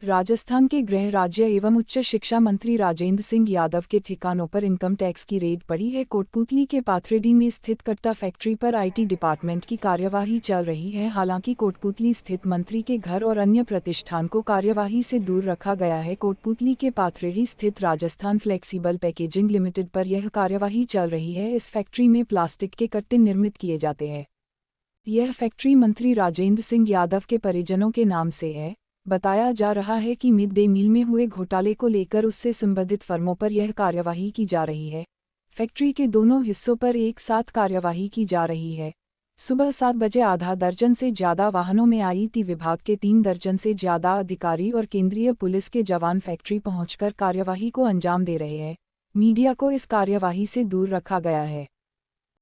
राजस्थान के गृह राज्य एवं उच्च शिक्षा मंत्री राजेंद्र सिंह यादव के ठिकानों पर इनकम टैक्स की रेड पड़ी है। कोटपूतली के पाथरेडी में स्थित कट्टा फैक्ट्री पर आईटी डिपार्टमेंट की कार्यवाही चल रही है। हालांकि कोटपूतली स्थित मंत्री के घर और अन्य प्रतिष्ठान को कार्यवाही से दूर रखा गया है। कोटपूतली के पाथरेडी स्थित राजस्थान फ्लेक्सिबल पैकेजिंग लिमिटेड पर यह कार्यवाही चल रही है। इस फैक्ट्री में प्लास्टिक के कट्टे निर्मित किए जाते हैं। यह फैक्ट्री मंत्री राजेंद्र सिंह यादव के परिजनों के नाम से है। बताया जा रहा है कि मिड डे मील में हुए घोटाले को लेकर उससे संबंधित फर्मों पर यह कार्यवाही की जा रही है। फैक्ट्री के दोनों हिस्सों पर एक साथ कार्यवाही की जा रही है। सुबह 7 बजे आधा दर्जन से ज्यादा वाहनों में आईटी विभाग के 3 दर्जन से ज्यादा अधिकारी और केंद्रीय पुलिस के जवान फैक्ट्री पहुंचकर कार्यवाही को अंजाम दे रहे हैं। मीडिया को इस कार्यवाही से दूर रखा गया है।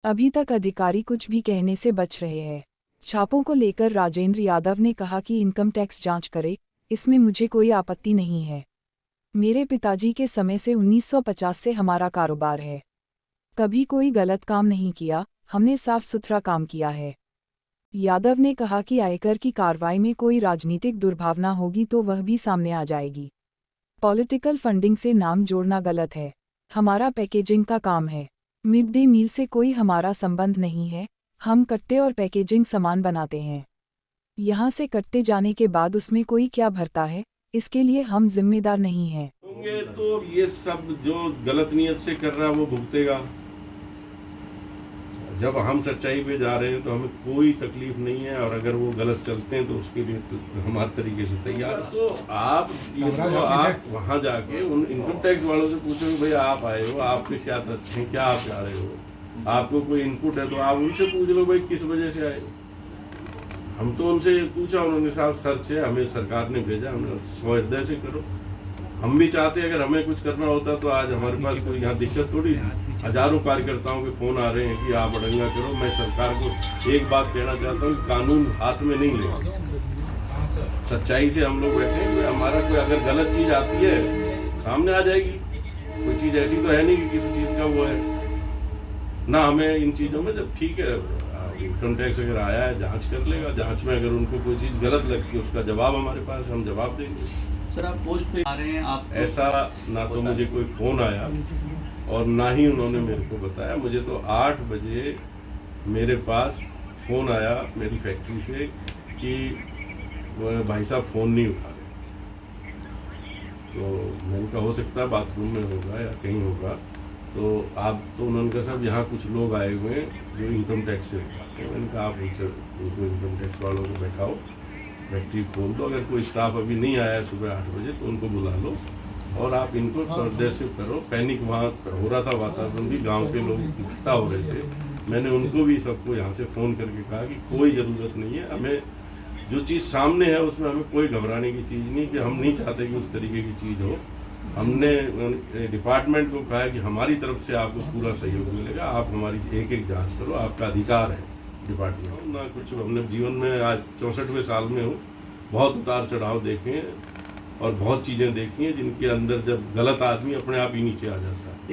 अभी तक अधिकारी कुछ भी कहने से बच रहे हैं। छापों को लेकर राजेंद्र यादव ने कहा कि इनकम टैक्स जांच करे, इसमें मुझे कोई आपत्ति नहीं है। मेरे पिताजी के समय से 1950 से हमारा कारोबार है। कभी कोई गलत काम नहीं किया, हमने साफ सुथरा काम किया है। यादव ने कहा कि आयकर की कार्रवाई में कोई राजनीतिक दुर्भावना होगी तो वह भी सामने आ जाएगी। पॉलिटिकल फंडिंग से नाम जोड़ना गलत है। हमारा पैकेजिंग का काम है। मिड डे मील से कोई हमारा संबंध नहीं है। हम कट्टे और पैकेजिंग सामान बनाते हैं। यहाँ से कट्टे जाने के बाद उसमें कोई क्या भरता है, इसके लिए हम जिम्मेदार नहीं हैं। होंगे तो ये सब जो गलत नियत से कर रहा है वो भुगतेगा। जब हम सच्चाई पे जा रहे हैं तो हमें कोई तकलीफ नहीं है, और अगर वो गलत चलते हैं तो उसके लिए तो हमारे तरीके से तैयार। तो आप वहाँ जाके उन इनकम टैक्स वालों से पूछोगे, भाई आप आए हो, आपके क्या तथ्य हैं, क्या आप जा रहे हो, आपको कोई इनपुट है तो आप उनसे पूछ लो भाई किस वजह से आए। हम तो उनसे पूछा, उन्होंने साहब सर्च है, हमें सरकार ने भेजा, हमने स्वहृदय से करो। हम भी चाहते अगर हमें कुछ करना होता तो आज हमारे पास कोई यहाँ दिक्कत थोड़ी। हजारों कार्यकर्ताओं के फोन आ रहे हैं कि आप अड़ंगा करो। मैं सरकार को एक बात कहना चाहता हूँ, कानून हाथ में नहीं ले, सच्चाई से हम लोग बैठे हैं। हमारा कोई अगर गलत चीज आती है सामने आ जाएगी। कोई चीज ऐसी तो है नहीं कि किसी चीज का वो है ना। हमें इन चीज़ों में जब ठीक है इनकम टैक्स अगर आया है जांच कर लेगा। जांच में अगर उनको कोई चीज़ गलत लगती है उसका जवाब हमारे पास, हम जवाब देंगे। सर आप पोस्ट पे आ रहे हैं, आप ऐसा ना तो मुझे कोई फ़ोन आया और ना ही उन्होंने मेरे को बताया। मुझे तो 8 बजे मेरे पास फ़ोन आया मेरी फैक्ट्री से कि भाई साहब फ़ोन नहीं उठा रहे। तो मैंने कहा हो सकता है बाथरूम में होगा या कहीं होगा। तो आप तो उन्होंने कहा साहब यहाँ कुछ लोग आए हुए हैं जो इनकम टैक्स से उठाते हैं। मैंने कहा आप उनको इनकम टैक्स वालों को बैठाओ, फैक्ट्री खोल दो। अगर कोई स्टाफ अभी नहीं आया है सुबह 8 बजे तो उनको बुला लो और आप इनको सरदर्शी करो। पैनिक वहाँ हो रहा था, वातावरण भी, गाँव के लोग इकट्ठा हो रहे थे। मैंने उनको भी सबको यहाँ से फ़ोन करके कहा कि कोई ज़रूरत नहीं है, हमें जो चीज़ सामने है उसमें हमें कोई घबराने की चीज़ नहीं, कि हम नहीं चाहते कि उस तरीके की चीज़ हो। हमने डिपार्टमेंट को कहा है कि हमारी तरफ से आपको पूरा सहयोग मिलेगा, आप हमारी एक एक जांच करो, आपका अधिकार है डिपार्टमेंट ना। कुछ हमने जीवन में आज 64वें साल में हूँ, बहुत उतार चढ़ाव देखे हैं और बहुत चीज़ें देखी हैं जिनके अंदर जब गलत आदमी अपने आप ही नीचे आ जाता है।